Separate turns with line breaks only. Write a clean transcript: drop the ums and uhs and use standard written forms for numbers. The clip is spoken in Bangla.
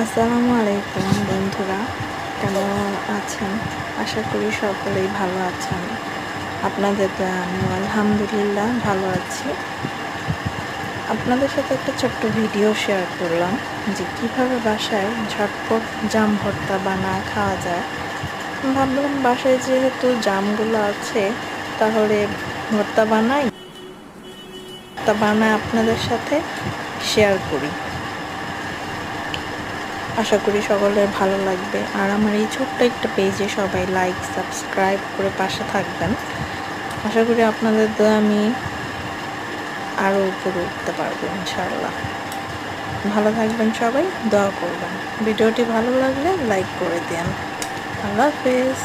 আসসালামু আলাইকুম বন্ধুরা, কেমন আছেন? আশা করি সকলেই ভালো আছেন। আপনাদের দয়া আমিও আলহামদুলিল্লাহ ভালো আছি। আপনাদের সাথে একটা ছোট্ট ভিডিও শেয়ার করলাম যে কিভাবে বাসায় ঝটপট জাম ভর্তা বানায় খাওয়া যায়। ভাবলাম বাসায় যেহেতু জামগুলো আছে তাহলে ভর্তা বানায় আপনাদের সাথে শেয়ার করি। আশা করি সকলের ভালো লাগবে। আর আমার এই ছোট্ট একটা পেজে সবাই লাইক সাবস্ক্রাইব করে পাশে থাকবেন। আশা করি আপনাদের দয়া আমি আরও উপরে উঠতে পারবো ইনশাআল্লাহ। ভালো থাকবেন সবাই, দোয়া করবেন। ভিডিওটি ভালো লাগলে লাইক করে দেন। আল্লাহ হাফেজ।